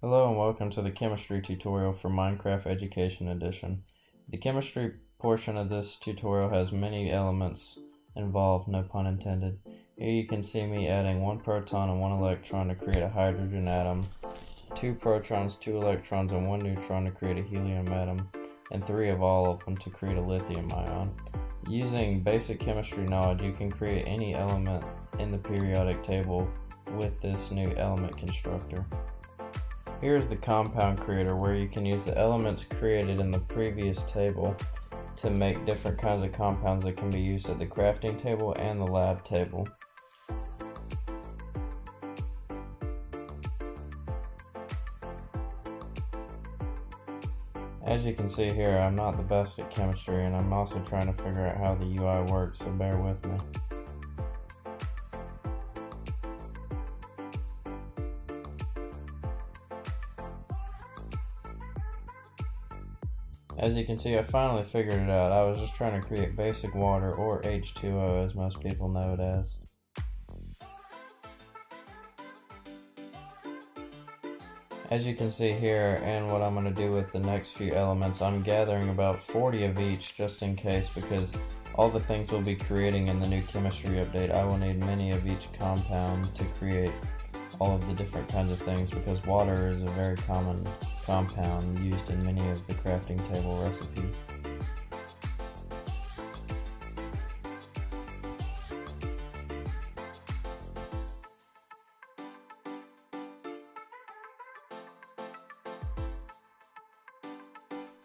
Hello and welcome to the chemistry tutorial for Minecraft Education Edition. The chemistry portion of this tutorial has many elements involved, no pun intended. Here you can see me adding one proton and one electron to create a hydrogen atom, two protons, two electrons, and one neutron to create a helium atom, and three of all of them to create a lithium ion. Using basic chemistry knowledge, you can create any element in the periodic table with this new element constructor. Here is the compound creator, where you can use the elements created in the previous table to make different kinds of compounds that can be used at the crafting table and the lab table. As you can see here, I'm not the best at chemistry, and I'm also trying to figure out how the UI works, so bear with me. As you can see, I finally figured it out. I was just trying to create basic water, or H2O as most people know it as. As you can see here, and what I'm going to do with the next few elements, I'm gathering about 40 of each just in case, because all the things we'll be creating in the new chemistry update, I will need many of each compound to create all of the different kinds of things, because water is a very common compound used in many of the crafting table recipes.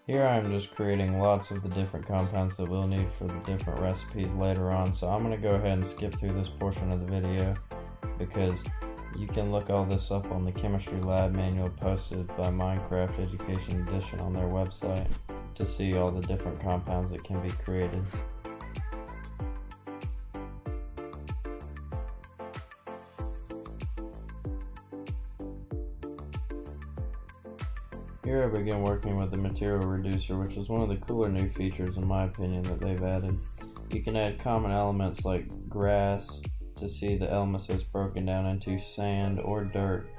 Here I am just creating lots of the different compounds that we'll need for the different recipes later on, so I'm going to go ahead and skip through this portion of the video because you can look all this up on the chemistry lab manual posted by Minecraft Education Edition on their website to see all the different compounds that can be created. Here I begin working with the material reducer, which is one of the cooler new features in my opinion that they've added. You can add common elements like grass to see the elements that's broken down into sand or dirt,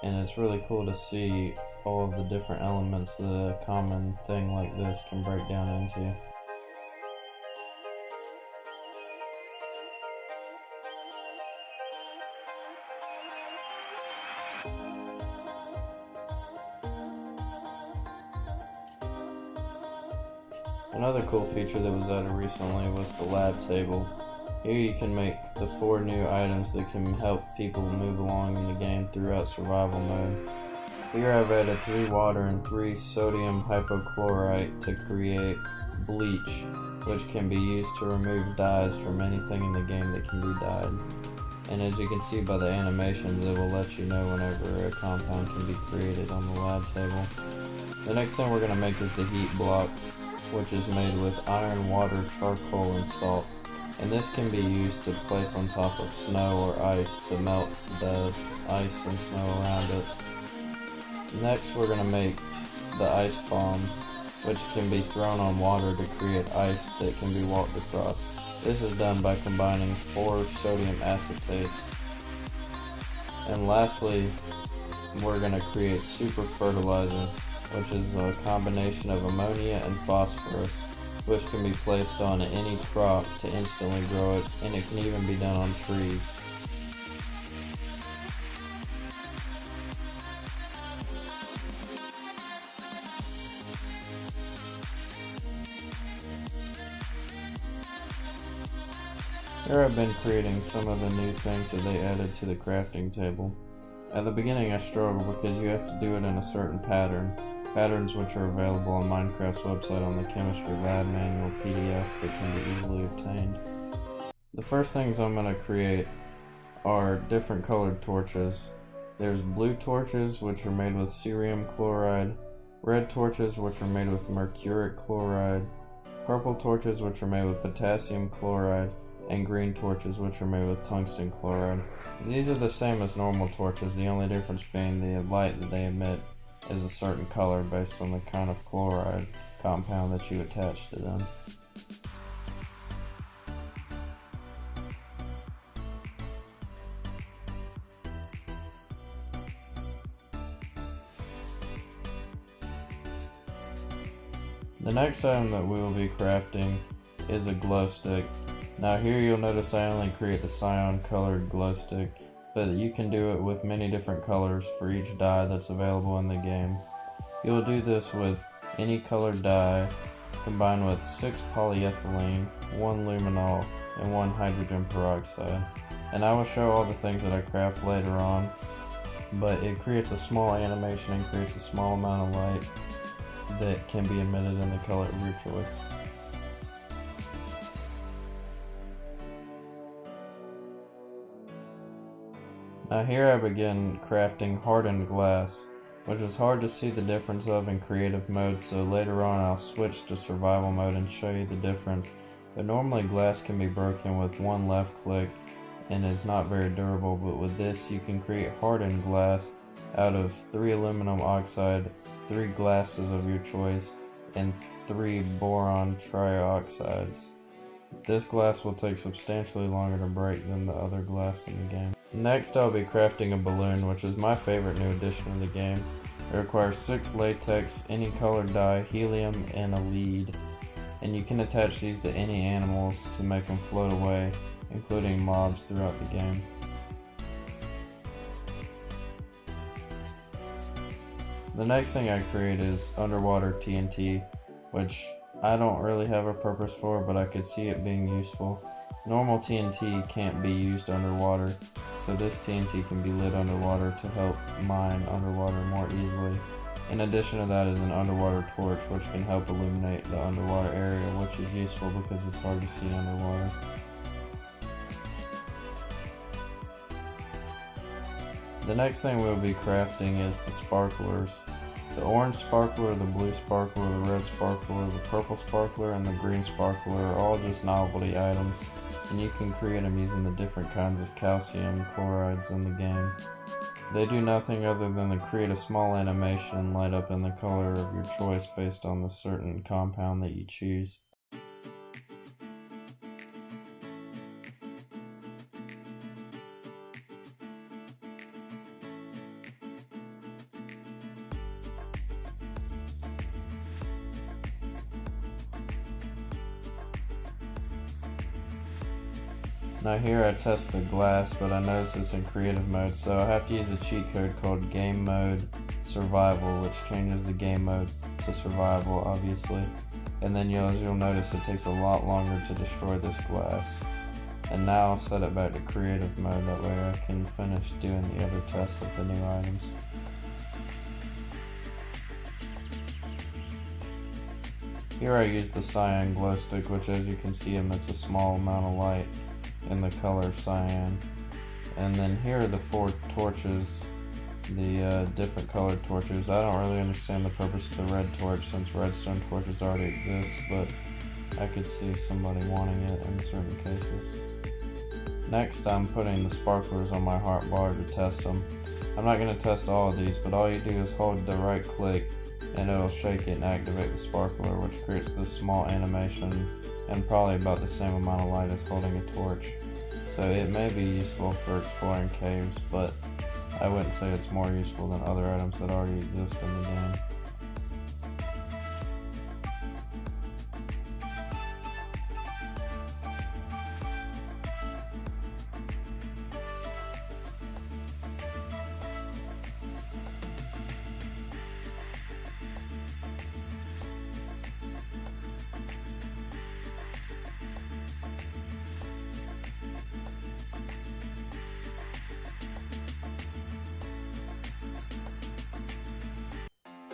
and it's really cool to see all of the different elements that a common thing like this can break down into. Another cool feature that was added recently was the lab table. Here you can make the 4 new items that can help people move along in the game throughout survival mode. Here I've added 3 water and 3 sodium hypochlorite to create bleach, which can be used to remove dyes from anything in the game that can be dyed. And as you can see by the animations, it will let you know whenever a compound can be created on the lab table. The next thing we're going to make is the heat block, which is made with iron, water, charcoal, and salt. And this can be used to place on top of snow or ice to melt the ice and snow around it. Next we're going to make the ice bomb, which can be thrown on water to create ice that can be walked across. This is done by combining 4 sodium acetates. And lastly, we're going to create super fertilizer, which is a combination of ammonia and phosphorus, which can be placed on any crop to instantly grow it, and it can even be done on trees. Here I've been creating some of the new things that they added to the crafting table. At the beginning I struggled because you have to do it in a certain pattern. Patterns which are available on Minecraft's website on the chemistry lab manual PDF that can be easily obtained. The first things I'm going to create are different colored torches. There's blue torches, which are made with cerium chloride, red torches, which are made with mercuric chloride, purple torches, which are made with potassium chloride, and green torches, which are made with tungsten chloride. These are the same as normal torches, the only difference being the light that they emit is a certain color based on the kind of chloride compound that you attach to them. The next item that we will be crafting is a glow stick. Now here you'll notice I only create the cyan colored glow stick, but you can do it with many different colors for each dye that's available in the game. You'll do this with any colored dye combined with 6 polyethylene, 1 luminol, and 1 hydrogen peroxide. And I will show all the things that I craft later on, but it creates a small animation and creates a small amount of light that can be emitted in the color of your choice. Now here I begin crafting hardened glass, which is hard to see the difference of in creative mode, so later on I'll switch to survival mode and show you the difference. But normally glass can be broken with one left click and is not very durable, but with this you can create hardened glass out of 3 aluminum oxide, 3 glasses of your choice, and 3 boron trioxides. This glass will take substantially longer to break than the other glass in the game. Next I'll be crafting a balloon, which is my favorite new addition to the game. It requires 6 latex, any colored dye, helium, and a lead. And you can attach these to any animals to make them float away, including mobs throughout the game. The next thing I create is underwater TNT, which I don't really have a purpose for, but I could see it being useful. Normal TNT can't be used underwater, so this TNT can be lit underwater to help mine underwater more easily. In addition to that is an underwater torch, which can help illuminate the underwater area, which is useful because it's hard to see underwater. The next thing we'll be crafting is the sparklers. The orange sparkler, the blue sparkler, the red sparkler, the purple sparkler, and the green sparkler are all just novelty items, and you can create them using the different kinds of calcium chlorides in the game. They do nothing other than to create a small animation and light up in the color of your choice based on the certain compound that you choose. Now here I test the glass, but I notice it's in creative mode, so I have to use a cheat code called game mode survival, which changes the game mode to survival obviously. And then you'll notice it takes a lot longer to destroy this glass. And now I'll set it back to creative mode, that way I can finish doing the other tests of the new items. Here I use the cyan glow stick, which as you can see emits a small amount of light in the color cyan. And then here are the 4 torches, the different colored torches. I don't really understand the purpose of the red torch since redstone torches already exist, but I could see somebody wanting it in certain cases. Next I'm putting the sparklers on my hotbar to test them. I'm not going to test all of these, but all you do is hold the right click and it'll shake it and activate the sparkler, which creates this small animation and probably about the same amount of light as holding a torch. So it may be useful for exploring caves, but I wouldn't say it's more useful than other items that already exist in the game.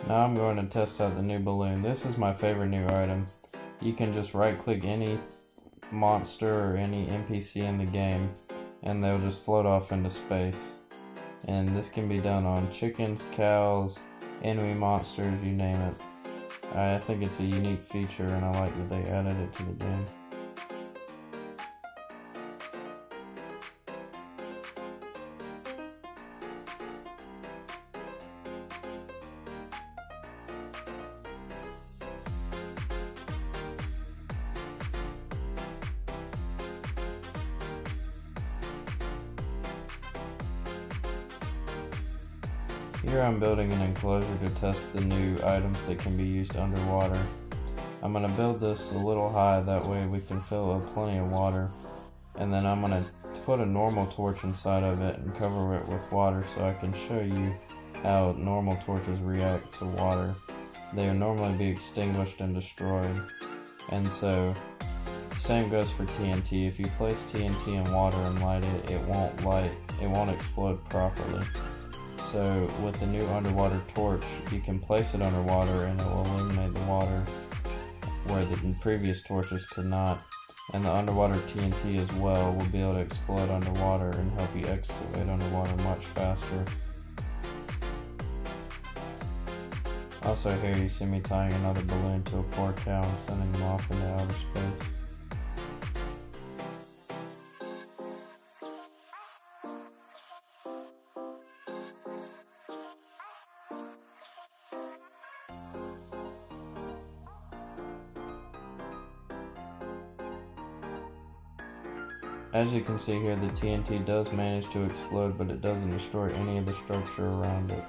Now I'm going to test out the new balloon. This is my favorite new item. You can just right click any monster or any NPC in the game and they'll just float off into space. And this can be done on chickens, cows, enemy monsters, you name it. I think it's a unique feature and I like that they added it to the game. Here I'm building an enclosure to test the new items that can be used underwater. I'm going to build this a little high, that way we can fill it with plenty of water. And then I'm going to put a normal torch inside of it and cover it with water so I can show you how normal torches react to water. They will normally be extinguished and destroyed. And so, the same goes for TNT. If you place TNT in water and light it, it won't explode properly. So with the new underwater torch, you can place it underwater and it will illuminate the water where the previous torches could not. And the underwater TNT as well will be able to explode underwater and help you excavate underwater much faster. Also here you see me tying another balloon to a poor cow and sending them off into outer space. As you can see here, the TNT does manage to explode, but it doesn't destroy any of the structure around it.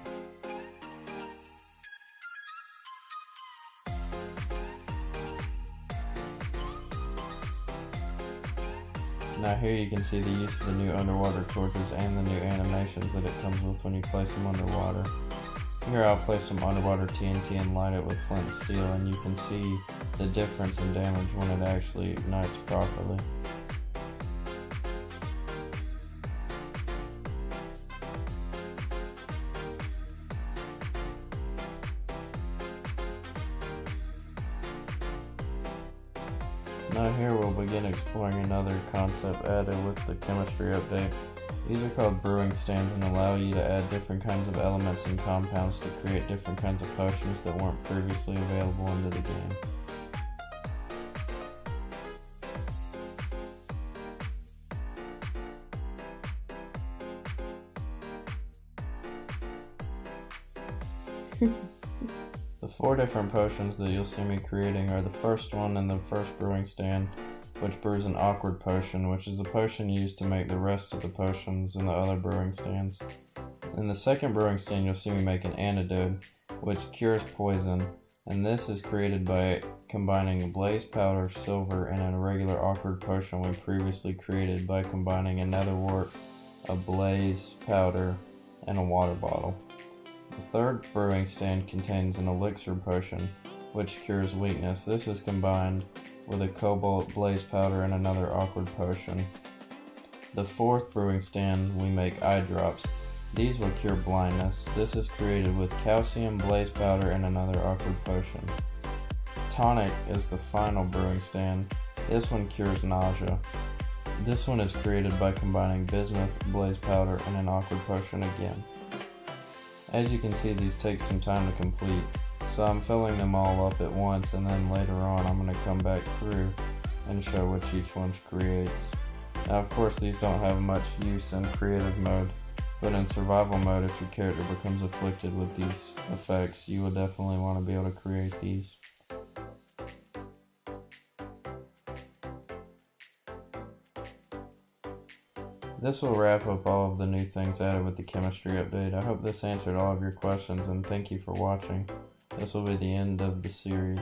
Now here you can see the use of the new underwater torches and the new animations that it comes with when you place them underwater. Here I'll place some underwater TNT and light it with flint steel, and you can see the difference in damage when it actually ignites properly. Now here we'll begin exploring another concept added with the chemistry update. These are called brewing stands and allow you to add different kinds of elements and compounds to create different kinds of potions that weren't previously available into the game. The 4 different potions that you'll see me creating are the first one in the first brewing stand, which brews an awkward potion, which is the potion used to make the rest of the potions in the other brewing stands. In the second brewing stand you'll see me make an antidote, which cures poison, and this is created by combining blaze powder, silver, and a regular awkward potion we previously created by combining a nether wart, a blaze powder, and a water bottle. The third brewing stand contains an elixir potion, which cures weakness. This is combined with a cobalt, blaze powder, and another awkward potion. The fourth brewing stand we make eye drops. These will cure blindness. This is created with calcium, blaze powder, and another awkward potion. Tonic is the final brewing stand. This one cures nausea. This one is created by combining bismuth, blaze powder, and an awkward potion again. As you can see, these take some time to complete, so I'm filling them all up at once, and then later on I'm going to come back through and show what each one creates. Now of course these don't have much use in creative mode, but in survival mode, if your character becomes afflicted with these effects, you will definitely want to be able to create these. This will wrap up all of the new things added with the chemistry update. I hope this answered all of your questions, and thank you for watching. This will be the end of the series.